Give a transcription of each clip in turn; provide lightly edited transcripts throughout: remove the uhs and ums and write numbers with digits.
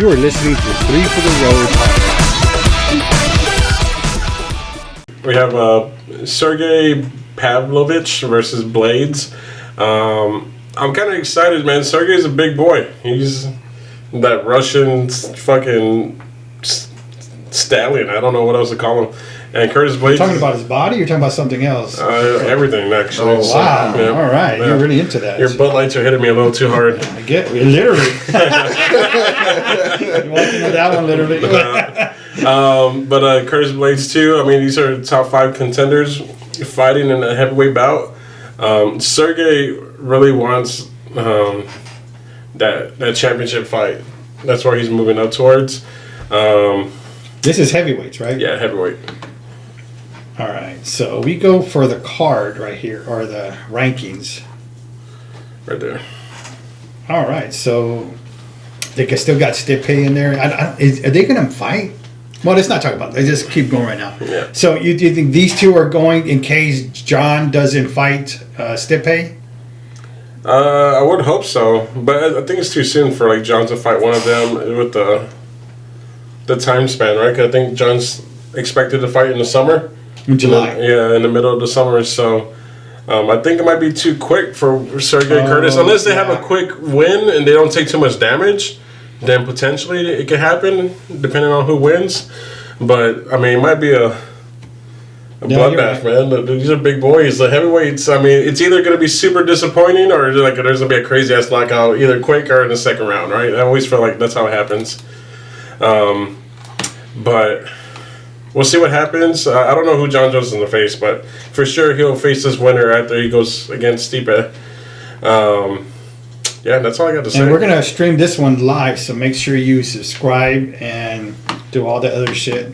You are listening to Three for the Road podcast. We have Sergey Pavlovich versus Blades. I'm kind of excited, man. Sergey's a big boy. He's that Russian fucking stallion. I don't know what else to call him. And Curtis Blades. You're talking about his body or you're talking about something else? Everything, actually. Oh, wow. Yeah. All right. Yeah. You're really into that. Your butt lights are hitting me a little too hard. I get it. Literally. You want to know that one, literally. But Curtis Blades, too. I mean, these are top 5 contenders fighting in a heavyweight bout. Sergey really wants that championship fight. That's where he's moving up towards. This is heavyweights, right? Yeah, heavyweight. All right, so we go for the card right here, or the rankings. Right there. All right, so they still got Stipe in there. Are they going to fight? Well, let's not talk about that. Just keep going right now. Yeah. So you think these two are going in case John doesn't fight Stipe? I would hope so, but I think it's too soon for like John to fight one of them with the time span, right? 'Cause I think John's expected to fight in the summer. In July. Yeah, in the middle of the summer. So I think it might be too quick for Sergey Curtis. Unless they have a quick win and they don't take too much damage, then potentially it could happen, depending on who wins. But, I mean, it might be a bloodbath, right, man. These are big boys. The heavyweights, I mean, it's either going to be super disappointing or like there's going to be a crazy-ass knockout either quick or in the second round, right? I always feel like that's how it happens. But we'll see what happens. I don't know who John Jones is in the face, but for sure he'll face this winner after he goes against Stipe. Yeah, that's all I got to say. And we're going to stream this one live, so make sure you subscribe and do all the other shit.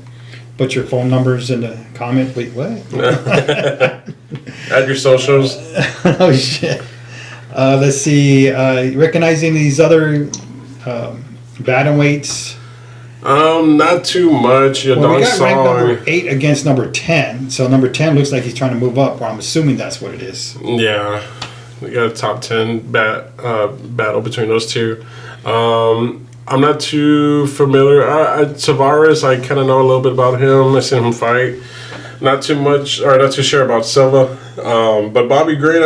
Put your phone numbers in the comment. Wait, what? Add your socials. Oh, shit. Let's see. Recognizing these other bantamweights. Not too much. Well, we got ranked number 8 against number 10. So number 10 looks like he's trying to move up, or I'm assuming that's what it is. Yeah. We got a top 10 battle between those two. I'm not too familiar. Tavares, I kind of know a little bit about him. I seen him fight. Not too much, or not too sure about Silva. But Bobby Green,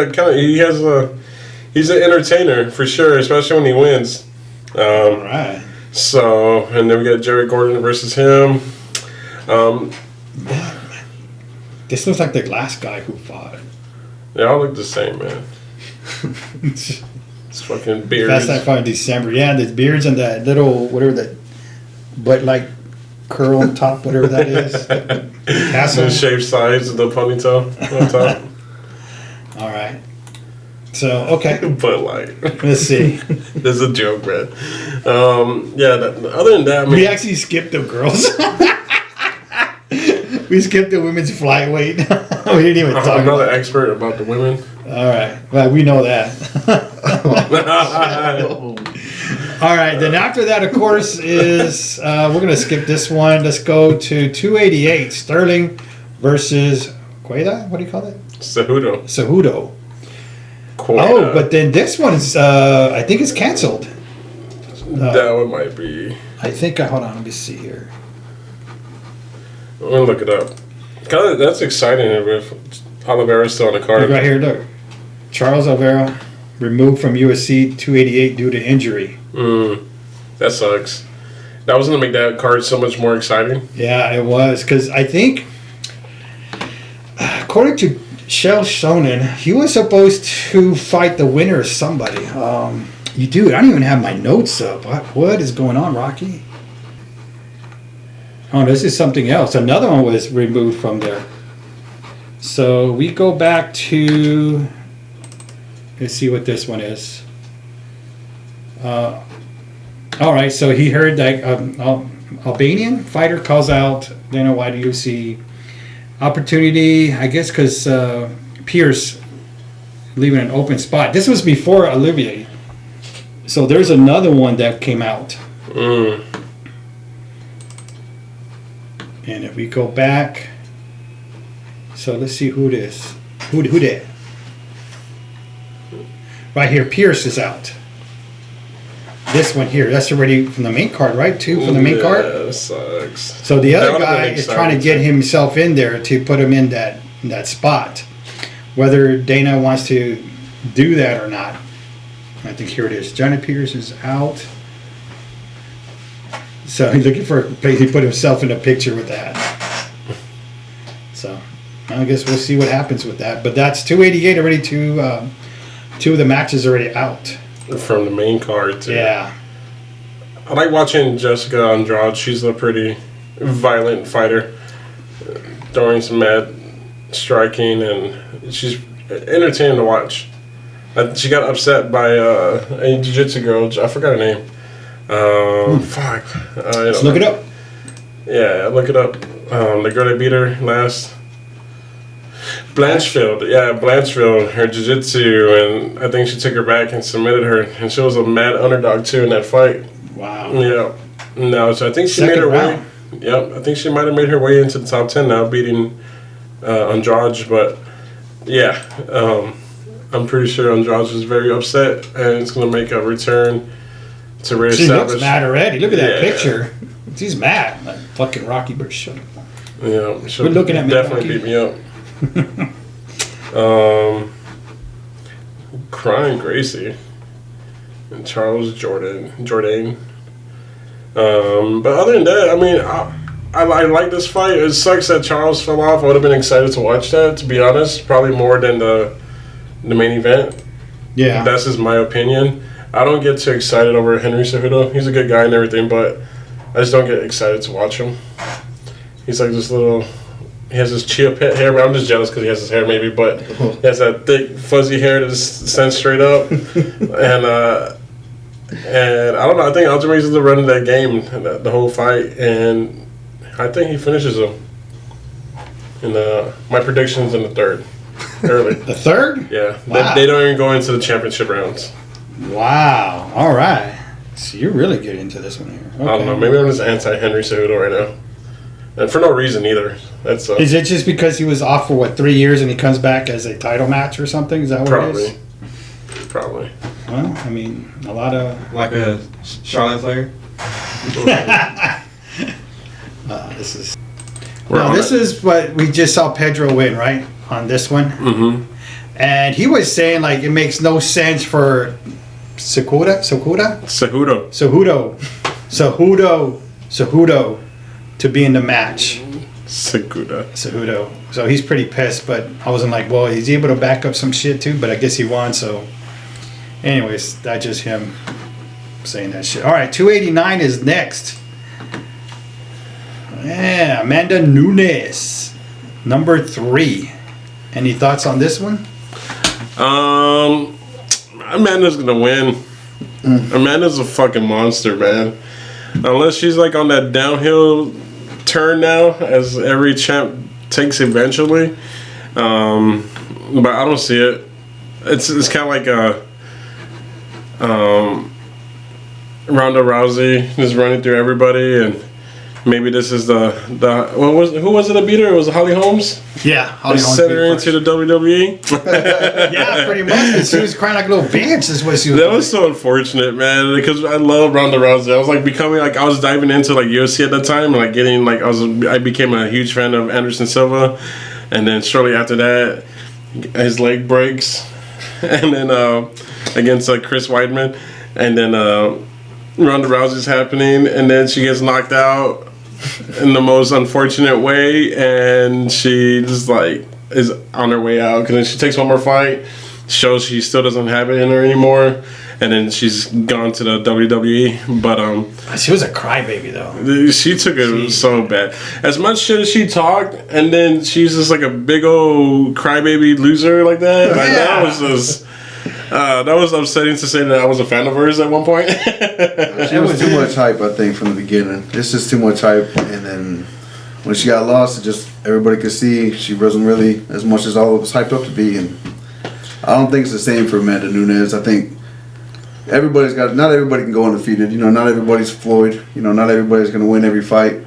he's an entertainer for sure, especially when he wins. All right. So, and then we got Jerry Gordon versus him. This looks like the last guy who fought. They all look the same, man. It's fucking beards. Last I fought in December. Yeah, the beards and that little, whatever that, but like curl on top, whatever that is. The shaved sides of the ponytail on top. All right. So, okay. But like, let's see. This is a joke, man. Yeah, other than that, I mean, we actually skipped the girls. We skipped the women's flyweight. We didn't even talk about it. I'm not an expert about the women. All right. Well, we know that. All right. Then after that, of course, is we're going to skip this one. Let's go to 288. Sterling versus Cueda. What do you call it? Cejudo. Oh, but then this one is, I think it's canceled. That one might be. I think, hold on, let me see here. I'm going to look it up. That's exciting if Oliveira's still on the card. Look right here, look. Charles Oliveira removed from UFC 288 due to injury. That sucks. That was going to make that card so much more exciting. Yeah, it was. Because I think, according to Shell Sonnen, he was supposed to fight the winner of somebody. I don't even have my notes up. What is going on, Rocky? Oh, this is something else. Another one was removed from there. So we go back to, let's see what this one is. All right, so he heard that Albanian fighter calls out Dana White UFC opportunity, I guess because Pierce leaving an open spot. This was before Olivier. So there's another one that came out. And if we go back, so let's see who it is. Who did? Right here, Pierce is out. this one here. That's already from the main card, right? 2 from the main card. Yeah, sucks. So the That other would've guy been is trying to get exciting. himself in there to put him in that spot. Whether Dana wants to do that or not. I think here it is. Johnny Peters is out. So he's looking for he put himself in a picture with that. So I guess we'll see what happens with that. But that's 288 already. Two of the matches already out. From the main card, too. Yeah. I like watching Jessica Andrade. She's a pretty violent fighter. Throwing some mad striking, and she's entertaining to watch. She got upset by a jiu-jitsu girl. I forgot her name. Fuck. Let's look it up. Yeah, look it up. The girl that beat her last. Blanchfield. Yeah, Blanchfield. Her jiu-jitsu, and I think she took her back and submitted her. And she was a mad underdog, too, in that fight. Wow. Yeah. No, so I think she Second made her round. way. Yep, I think she might have made her way into the top 10 now, beating Andrade. But, yeah, I'm pretty sure Andrade is very upset, and it's going to make a return to She reestablish. looks mad already. Look at that Yeah. picture. She's mad. Like fucking Rocky Bird. Shut up. Yeah, she'll Good looking at me, definitely Rocky. beat me up. Crying Gracie and Charles Jourdain. But other than that, I mean, I like this fight. It sucks that Charles fell off. I would have been excited to watch that, to be honest. Probably more than the main event. Yeah. That's just my opinion. I don't get too excited over Henry Cejudo. He's a good guy and everything, but I just don't get excited to watch him. He's like this little... He has this chia pet hair, but I'm just jealous because he has his hair maybe, but he has that thick, fuzzy hair that just stands straight up. And I don't know, I think Aljamain's is the run of that game, the whole fight, and I think he finishes him. And my prediction's in the third, early. The third? Yeah, Wow. they don't even go into the championship rounds. Wow. All right. So you're really getting into this one here. Okay. I don't know, maybe I'm just anti-Henry Cejudo right now. And for no reason either. That's Is it just because he was off for 3 years and he comes back as a title match or something? Is that what it is? Probably. Well, I mean, a lot of. Like a Charlotte Flair? This is. We're Now, on this it. is what we just saw Pedro win, right? On this one. Mm-hmm. And he was saying, like, it makes no sense for Cejudo to be in the match. Cejudo. So he's pretty pissed, but I wasn't like, well, he's able to back up some shit too, but I guess he won, so. Anyways, that's just him saying that shit. All right, 289 is next. Yeah, Amanda Nunes, number 3. Any thoughts on this one? Amanda's gonna win. Amanda's a fucking monster, man. Unless she's like on that downhill turn now, as every champ takes eventually. But I don't see it. It's kind of like Ronda Rousey just running through everybody, and maybe this is who was it that beat her? It was Holly Holmes. Yeah, Holly They Holmes sent beat her into the WWE. Yeah, pretty much. 'Cause she was crying like a little bitch. Is what she was. That was so unfortunate, man. Because I love Ronda Rousey. I was like I was diving into like UFC at that time, and like getting like I became a huge fan of Anderson Silva, and then shortly after that, his leg breaks, and then against Chris Weidman, and then Ronda Rousey's happening, and then she gets knocked out in the most unfortunate way, and she just like is on her way out because then she takes one more fight, shows she still doesn't have it in her anymore, and then she's gone to the WWE. But She was a crybaby though. she took it so bad. As much shit as she talked, and then she's just like a big old crybaby loser like that. Like, that was just. That was upsetting to say that I was a fan of hers at one point. She was too much hype, I think, from the beginning. It's just too much hype, and then when she got lost, it just everybody could see she wasn't really as much as all of us hyped up to be. And I don't think it's the same for Amanda Nunes. I think not everybody can go undefeated. Not everybody's Floyd. Not everybody's going to win every fight,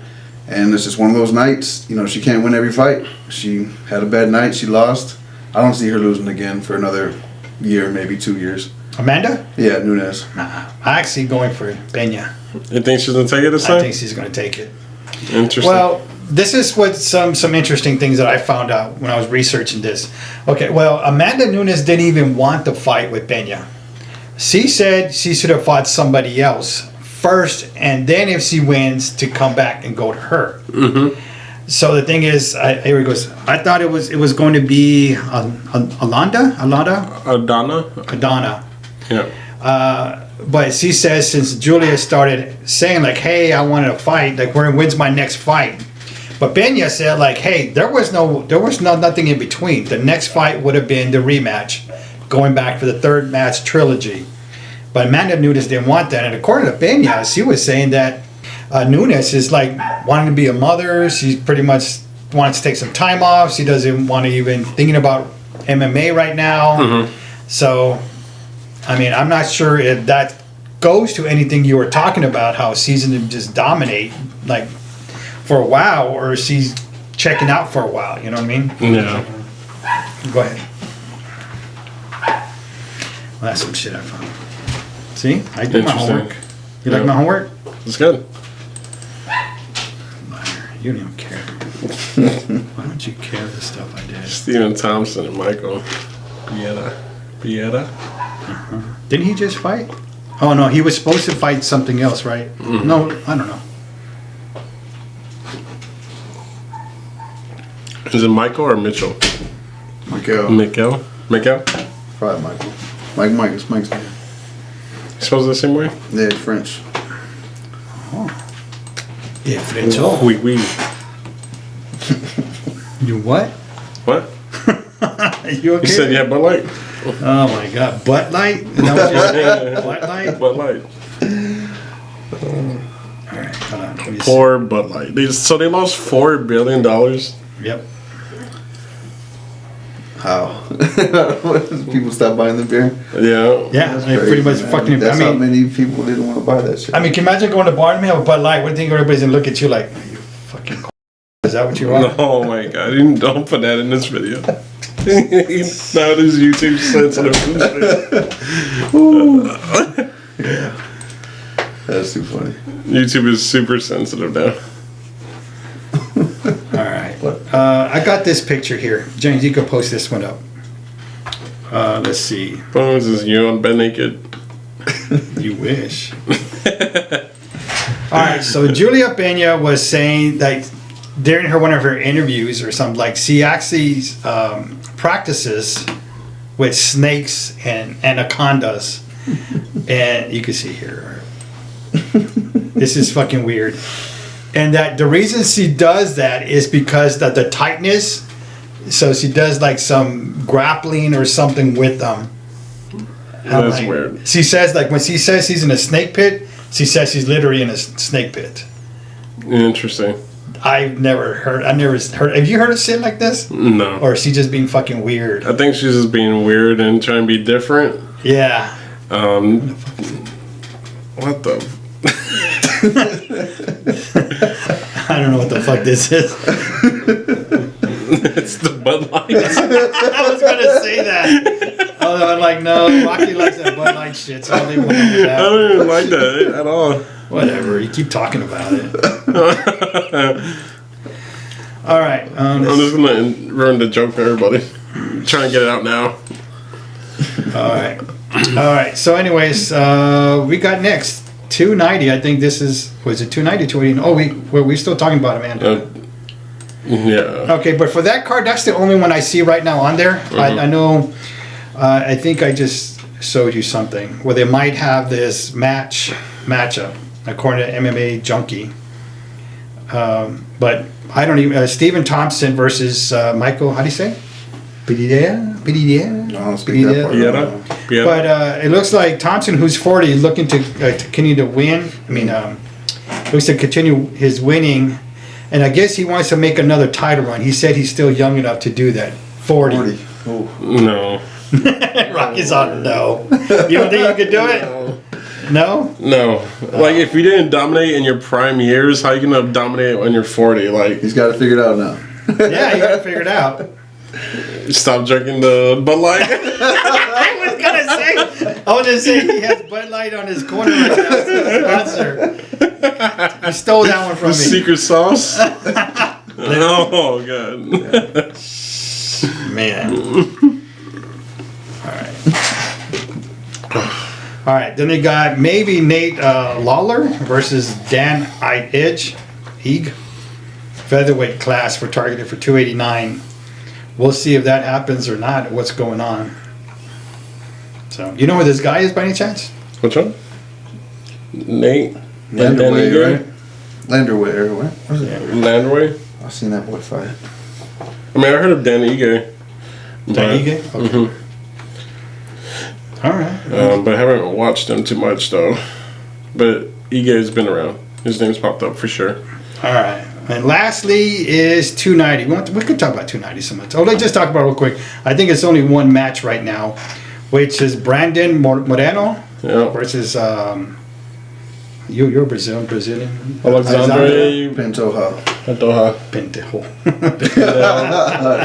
and it's just one of those nights. She can't win every fight. She had a bad night. She lost. I don't see her losing again for another year, maybe 2 years. Amanda? Yeah, Nunes. Nah, I'm actually going for Pena. You think she's gonna take it this time? I think she's going to take it. Interesting. Well, this is what some interesting things that I found out when I was researching this. Okay, well, Amanda Nunes didn't even want to fight with Pena. She said she should have fought somebody else first, and then if she wins, to come back and go to her. Mm-hmm. So the thing is, here it goes. I thought it was going to be Adana. Yeah. But she says since Julia started saying like, "Hey, I wanted to fight. Like, when's my next fight?" But Pena said like, "Hey, there was nothing in between. The next fight would have been the rematch, going back for the third match trilogy." But Amanda Nunes didn't want that, and according to Pena, she was saying that Nunes is like wanting to be a mother. She pretty much wants to take some time off. She doesn't want to even thinking about MMA right now. Mm-hmm. So, I mean, I'm not sure if that goes to anything you were talking about, how she's going to just dominate like for a while, or she's checking out for a while. You know what I mean? Yeah. Go ahead. Well, that's some shit I found. See, I do my homework. You like my homework? It's good. You don't even care. Why don't you care the stuff I did? Stephen Thompson and Michael Pieta. Didn't he just fight? Oh no, he was supposed to fight something else, right? Mm-hmm. No, I don't know. Is it Michael or Mitchell? Miguel. Miguel? Probably Michael. Mike's name. Supposed the same way? Yeah, French. Yeah, French. Oh, Oui, oui. you what? What? You okay? You said you had Bud Light? Oh my God, butt light? Is that what you're saying? Butt light? Bud Light. All right, hold on. Let me see. Poor Bud Light. So they lost $4 billion? Yep. How? People stop buying the beer. Yeah. Yeah, they pretty much man. fucking. That's I how mean, many people didn't want to buy that shit. can you imagine going to a bar and have a Bud Light? What do you think everybody's gonna look at you like? You fucking. Is that what you want? Oh my God. Don't put that in this video. Now this YouTube sensitive. Yeah. That's too funny. YouTube is super sensitive now. All right. I got this picture here. James, you can post this one up. Let's see. Bones is you on bed naked. You wish. All right. So Julia Pena was saying that during one of her interviews or something, like she actually practices with snakes and anacondas. And you can see here. This is fucking weird. And that the reason she does that is because that the tightness. So she does like some grappling or something with them. That's weird. She says like when she says she's in a snake pit, she says she's literally in a snake pit. Interesting. I've never heard. Have you heard of shit like this? No. Or is she just being fucking weird? I think she's just being weird and trying to be different. Yeah. What the? I don't know what the fuck this is. It's the Bud Light. I was gonna say that. Although I'm like, no, Rocky likes that Bud Light shit, so I'll leave him with I that. don't even like that at all. Whatever, you keep talking about it. All right. I'm just gonna ruin the joke for everybody. Trying to get it out now. All right. All right. So, anyways, we got next 290. I think this is. Was it 290? 280? Oh, we're still talking about Amanda. Yeah. Okay, but for that card, that's the only one I see right now on there. Mm-hmm. I know. I think I just showed you something where they might have this matchup according to MMA Junkie. But I don't even. Stephen Thompson versus Michael. How do you say? Piedra. I don't speak that part. Yeah. But it looks like Thompson, who's 40, is looking to continue to win. I mean, looks to continue his winning, and I guess he wants to make another title run. He said he's still young enough to do that. 40. Oh. No. Rocky's on no. You don't think you could do it? No. No. Like if you didn't dominate in your prime years, how you gonna dominate when you're 40? Like He's got to figure it out now. Yeah, you gotta figure it out. stop drinking the Bud Light. I was gonna say I was gonna say he has Bud Light on his corner right now. Sponsor. You stole that one from The me. secret sauce. Oh god. Man. All right. Then they got maybe Nate Lawler versus Dan Edge. Featherweight class for targeted for 289. We'll see if that happens or not. What's going on? So, you know who this guy is by any chance? Which one? Nate. Landerway, right? Landerway, or what? What is it? Landway. I've seen that boy fight. I mean, I heard of Dan Ige. Dan Ige? Okay. Mm-hmm. All right. But I haven't watched him too much though. But Ige has been around. His name's popped up for sure. All right. And lastly is 290. We could talk about 290 so much. Oh, let's just talk about it real quick. I think it's only one match right now, which is Brandon Moreno versus you're Brazilian. Alexandre Pantoja. Pentejo.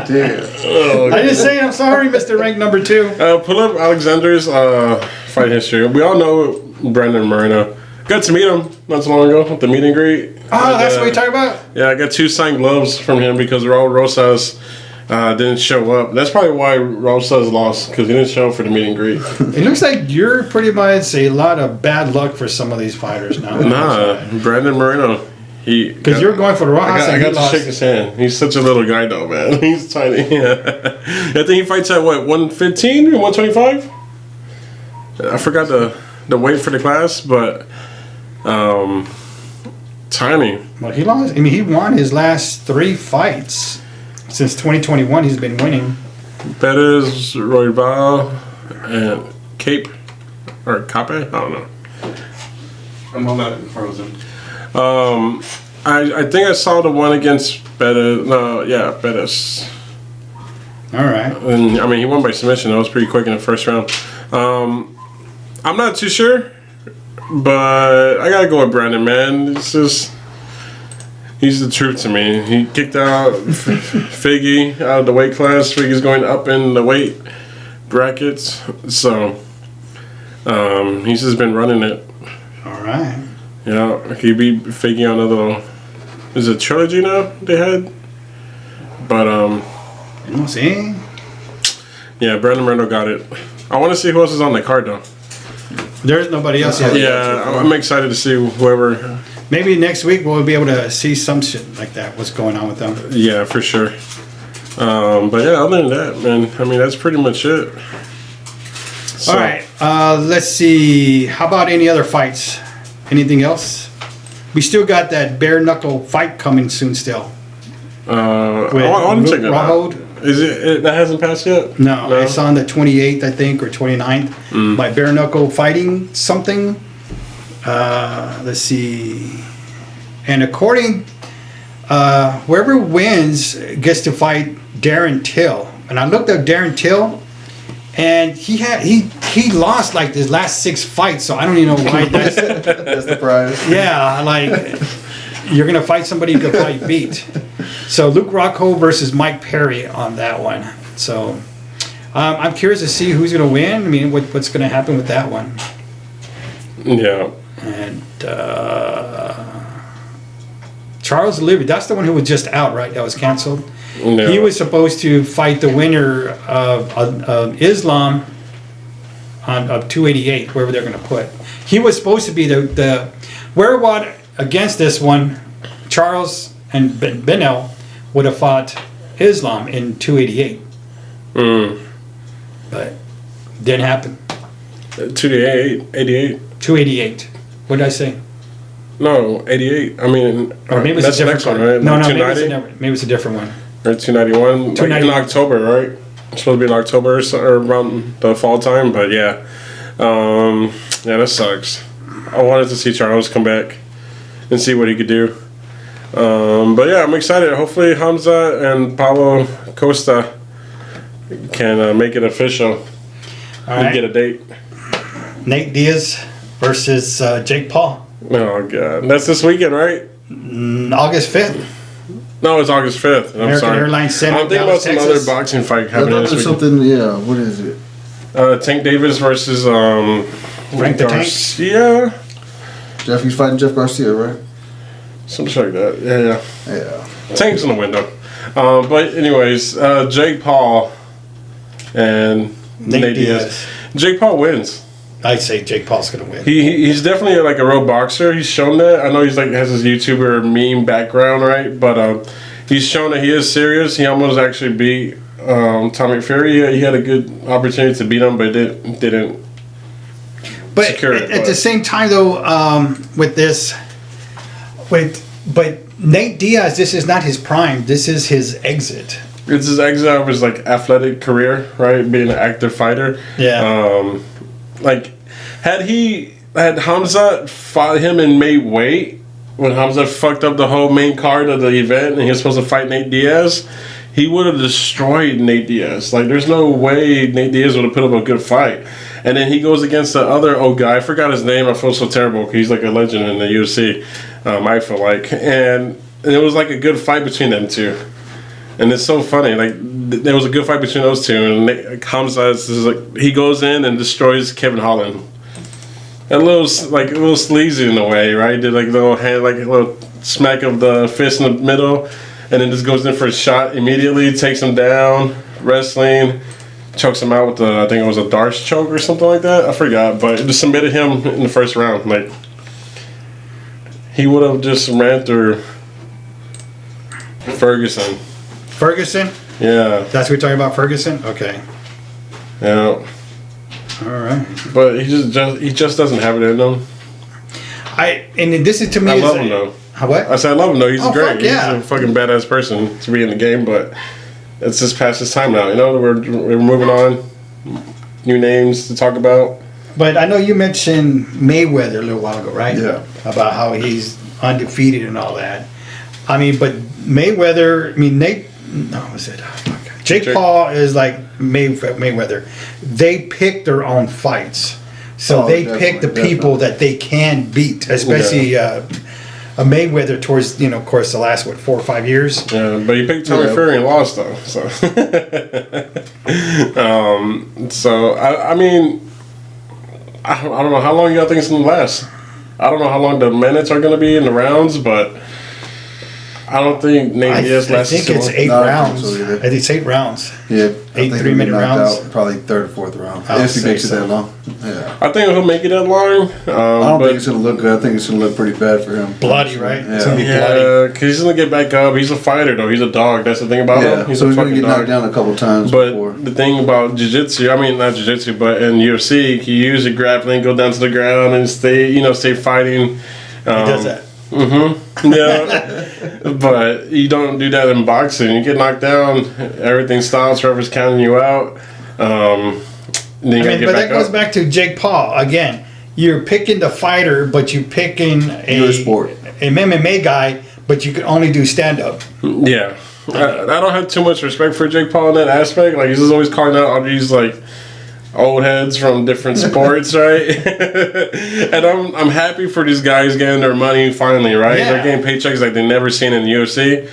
Damn. Oh, I just saying. I'm sorry, Mr. Rank number 2. pull up Alexander's fight history. We all know Brandon Moreno. Got to meet him not so long ago at the meet and greet. Oh, that's what you're talking about? Yeah, I got 2 signed gloves from him because Raul Rosas didn't show up. That's probably why Rosas lost, because he didn't show up for the meet and greet. It looks like you're pretty much a lot of bad luck for some of these fighters now. Nah, Brandon Moreno. Because you're going for the Rojas. I got to shake his hand. He's such a little guy though, man. He's tiny. Yeah. I think he fights at what, 115 or 125? I forgot the weight for the class, but tiny. Well, he lost. I mean, he won his last 3 fights since 2021. He's been winning. Perez, Royval, and Cape or Cape. I don't know. I'm on that frozen. I think I saw the one against Perez. No, yeah, Perez. All right. And I mean, he won by submission. That was pretty quick in the first round. I'm not too sure, but I gotta go with Brandon, man. It's just, he's the truth to me. He kicked out Figgy out of the weight class. Figgy's going up in the weight brackets, so he's just been running it. All right. Yeah, he beat Figgy on a little, is it trilogy now they had? But We'll see. yeah, Brandon Moreno got it. I want to see who else is on the card though. There's nobody else yet. Yeah, I'm excited to see whoever. Maybe next week we'll be able to see some shit like that. What's going on with them? Yeah, for sure. But yeah, other than that, man, I mean, that's pretty much it. So, All right. Let's see. How about any other fights? Anything else? We still got that bare knuckle fight coming soon still. I want to check that out. Is it that hasn't passed yet? No, it's on the 28th, I think, or 29th. By bare knuckle fighting something. Let's see. And according, whoever wins gets to fight Darren Till. And I looked up Darren Till, and he lost like his last 6 fights. So I don't even know why that's the prize. Yeah, like you're gonna fight somebody you could probably beat. So Luke Rockhold versus Mike Perry on that one. So I'm curious to see who's gonna win. I mean, what's gonna happen with that one? Yeah. And Charles Oliveira, that's the one who was just out, right? That was canceled. No. He was supposed to fight the winner of Islam of 288, wherever they're gonna put. He was supposed to be the whereabout against this one. Charles and Benel would have fought Islam in 288. But didn't happen. 88. 288. What did I say? No, 88. I mean, Or maybe it's that's a the different next one, right? No, Like maybe it's a different one. Or 291. Like in October, right? It's supposed to be in October or around the fall time, but yeah. Yeah, that sucks. I wanted to see Charles come back and see what he could do. But yeah, I'm excited. Hopefully Hamza and Paulo Costa can make it official and get a date. Nate Diaz versus Jake Paul. Oh god, that's this weekend, right? August 5th. No, it's August 5th. I'm American sorry. Airlines Center, I'm thinking Dallas, about some Texas. other boxing fight I happening thought this there's weekend. something, yeah, what is it? Tank Davis versus Frank the Tank? Garcia. He's fighting Jeff Garcia, right? Something like that. Yeah. Yeah. Tank's in the window. But anyways, Jake Paul and Nate Diaz. Jake Paul wins. I'd say Jake Paul's gonna win. He's definitely like a real boxer. He's shown that. I know he's like has his YouTuber meme background, right? But he's shown that he is serious. He almost actually beat Tommy Fury. He had a good opportunity to beat him, but didn't. But secure it, at the same time, though, but Nate Diaz, this is not his prime. This is his exit. It's his exit of his like athletic career, right? Being an active fighter. Yeah. Like, had Hamza fought him and made weight when Hamza fucked up the whole main card of the event and he was supposed to fight Nate Diaz, he would have destroyed Nate Diaz. Like, there's no way Nate Diaz would have put up a good fight. And then he goes against the other old guy. I forgot his name. I feel so terrible because he's like a legend in the UFC. I feel like, and it was like a good fight between them two. And it's so funny. Like there was a good fight between those two, and Hamza is like he goes in and destroys Kevin Holland. A little sleazy in a way, right? Did like a little hand, like a little smack of the fist in the middle, and then just goes in for a shot immediately, takes him down, wrestling. Chokes him out with I think it was a Darce choke or something like that. I forgot, but it just submitted him in the first round. Like he would have just ran through Ferguson. Ferguson? Yeah. That's what we're talking about, Ferguson? Okay. Yeah. All right. But he just doesn't have it in him. And this is to me. I love him though. What? I said I love him though. He's great. Fuck yeah. He's a fucking badass person to be in the game, but. It's just past his time now. You know, we're moving on. New names to talk about. But I know you mentioned Mayweather a little while ago, right? Yeah. About how he's undefeated and all that. I mean, but Mayweather. I mean, Jake Paul is like Mayweather. They pick their own fights, so they pick the people that they can beat, especially. A Mayweather towards, of course, the last 4 or 5 years. Yeah, but he picked Tommy Fury and lost though. So, I mean, I don't know how long y'all think it's gonna last. I don't know how long the minutes are gonna be in the rounds, but I don't think Nate Diaz lasts. I think it's 8 rounds. I think it's 8 rounds. Yeah, 8 3-minute rounds. Out probably 3rd or 4th round. If he makes it that long. Yeah. I think he'll make it that long. I don't think it's gonna look good. I think it's gonna look pretty bad for him. Bloody, right? Yeah. It's gonna be bloody. Because he's gonna get back up. He's a fighter though. He's a dog. That's the thing about him. He's so he's gonna get knocked down a couple times. But before. the thing about jiu-jitsu, I mean not jiu-jitsu, but in UFC, you use your grappling, go down to the ground, and stay fighting. He does that. Yeah, but you don't do that in boxing. You get knocked down, everything stops. Whoever's counting you out. Then you gotta get but back that goes up. back to Jake Paul again. You're picking the fighter, but you're picking Your sport. an MMA guy, but you can only do stand up. Yeah, I don't have too much respect for Jake Paul in that aspect. Like he's just always calling out all these like old heads from different sports, right? And I'm happy for these guys getting their money finally, right? Yeah. They're getting paychecks like they've never seen in the UFC.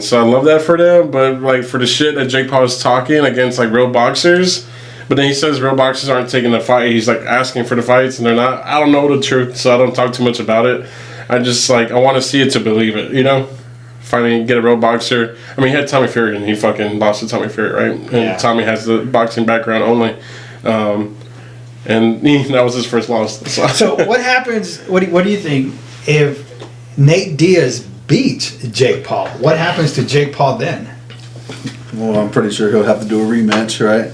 So I love that for them. But like for the shit that Jake Paul is talking against like real boxers, but then he says real boxers aren't taking the fight. He's like asking for the fights and they're not. I don't know the truth, so I don't talk too much about it. I just I want to see it to believe it, you know? Finally get a real boxer. I mean, he had Tommy Fury and he fucking lost to Tommy Fury, right? And yeah. Tommy has the boxing background only. And that was his first loss. So what happens, what do you think, if Nate Diaz beats Jake Paul? What happens to Jake Paul then? Well, I'm pretty sure he'll have to do a rematch, right?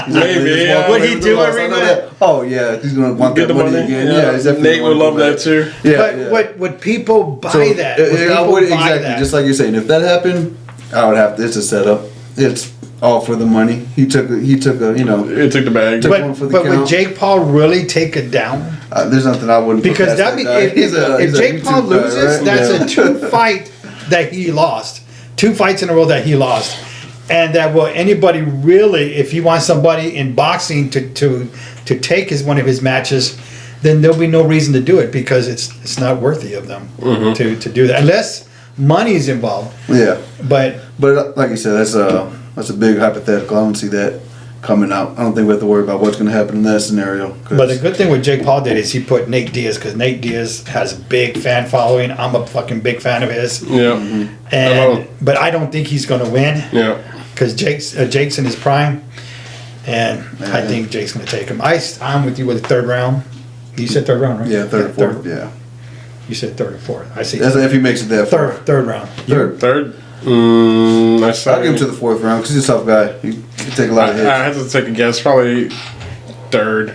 Maybe. Yeah. Would he do a rematch? Oh, yeah. He's going to want Get that the money money again. Yeah, he's definitely Nate would love that too. Yeah. But would people buy So, that? I would, people buy exactly. that? Just like you're saying, if that happened, I would have to. It's a setup. It's all for the money. He took a It took the bag. one for the But would count. Jake Paul really take it down? There's nothing I wouldn't. Because put that past means guy. if He's a Jake Paul YouTube guy, loses, right? that's Yeah. a 2 fight that he lost. 2 fights in a row that he lost. And that will anybody really, if you want somebody in boxing to take one of his matches, then there'll be no reason to do it because it's not worthy of them to do that unless money is involved. Yeah. But But like you said, that's a big hypothetical. I don't see that coming out. I don't think we have to worry about what's going to happen in that scenario. But the good thing what Jake Paul did is he put Nate Diaz, because Nate Diaz has a big fan following. I'm a fucking big fan of his. Yeah. But I don't think he's going to win. Yeah. Because Jake's in his prime. And I think Jake's going to take him. I'm with you with the third round. You said third round, right? Yeah, third or fourth. Yeah. You said third or fourth. I see. That's if he makes it that far. Third round. Third. I'll give him to the fourth round because he's a tough guy. He can take a lot of hits. I have to take a guess. Probably third.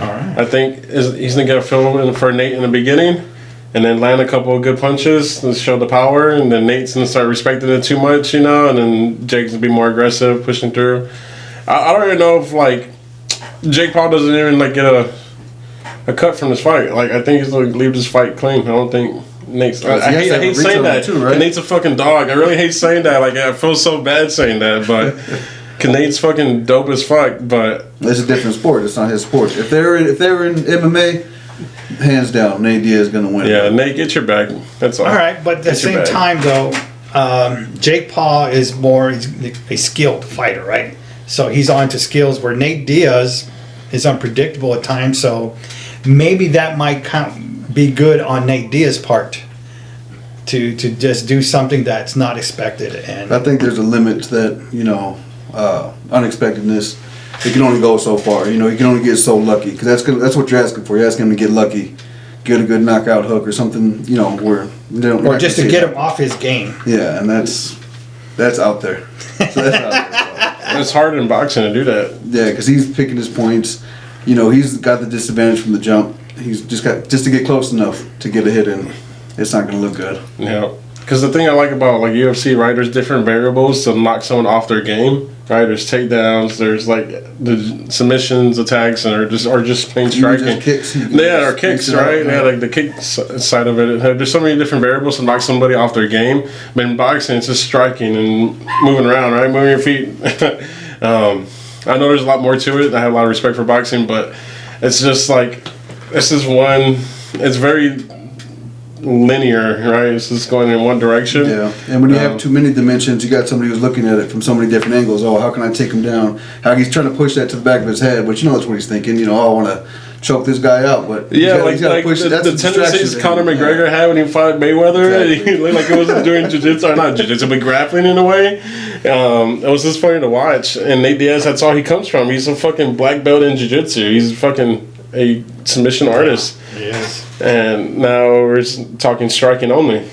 All right. I think he's gonna get a feel for Nate in the beginning, and then land a couple of good punches to show the power, and then Nate's gonna start respecting it too much, and then Jake's gonna be more aggressive, pushing through. I don't even know if Jake Paul doesn't even get a cut from this fight. I think he's gonna leave this fight clean. I don't think Nate's. I hate saying that. Too, right? Nate's a fucking dog. I really hate saying that. I feel so bad saying that, but Nate's fucking dope as fuck. But it's a different sport. It's not his sport. If they were in MMA, hands down, Nate Diaz is gonna win. Yeah, Nate, get your bag. That's all. All right, but at the same time though, Jake Paul is more a skilled fighter, right? So he's on to skills where Nate Diaz is unpredictable at times. So maybe that might be good on Nate Diaz's part to just do something that's not expected. And I think there's a limit to that, unexpectedness. It can only go so far. You can only get so lucky because that's what you're asking for. You're asking him to get lucky, get a good knockout hook or something. Where they don't. Or just to get him off his game. Yeah, and that's out there. So that's out there. It's hard in boxing to do that. Yeah, because he's picking his points. He's got the disadvantage from the jump. He's just to get close enough to get a hit in. It's not going to look good. Yeah, because the thing I like about UFC, right? There's different variables to knock someone off their game. Right? There's takedowns. There's the submissions, attacks, and or just plain striking. Just kicks. Yeah, or kicks, right? Yeah, the kick side of it. There's so many different variables to knock somebody off their game. But in boxing, it's just striking and moving around, right? Moving your feet. I know there's a lot more to it. I have a lot of respect for boxing, but it's just this is one. It's very linear, right? It's just going in one direction. Yeah, and when you have too many dimensions, you got somebody who's looking at it from so many different angles. Oh, how can I take him down? How he's trying to push that to the back of his head, but that's what he's thinking. I want to choke this guy out, but yeah, the tendencies Conor McGregor had when he fought Mayweather. Exactly. He looked like he wasn't doing jiu-jitsu, or not jiu-jitsu, but grappling in a way. It was just funny to watch. And Nate Diaz, that's all he comes from. He's a fucking black belt in jiu-jitsu. He's fucking a submission artist. Yes. And now we're talking striking only.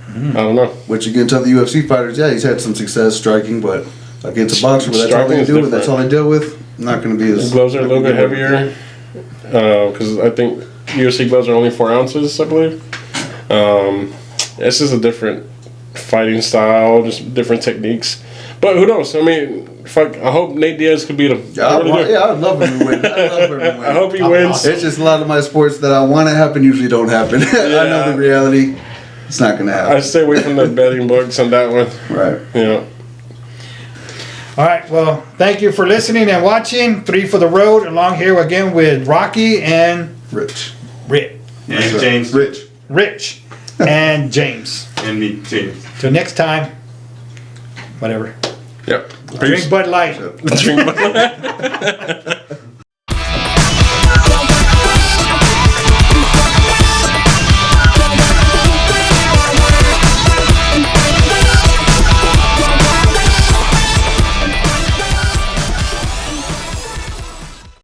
I don't know. Which you can tell the UFC fighters, yeah, he's had some success striking, but against a boxer, that's all they do. That's all they deal with. Not going to be as. The gloves are a little bit heavier because I think UFC gloves are only 4 ounces, I believe. This is a different fighting style, just different techniques. But who knows? I mean, fuck. I hope Nate Diaz could beat him. I'd love him to win. I hope he wins. It's just a lot of my sports that I want to happen usually don't happen. I know the reality. It's not going to happen. I stay away from the betting books on that one. Right. Yeah. All right. Well, thank you for listening and watching. 3 for the Road. Along here again with Rocky and Rich. And James. Rich. And James. And me, James. Till next time. Whatever. Yep. Drink Bud Light. Drink Bud Light.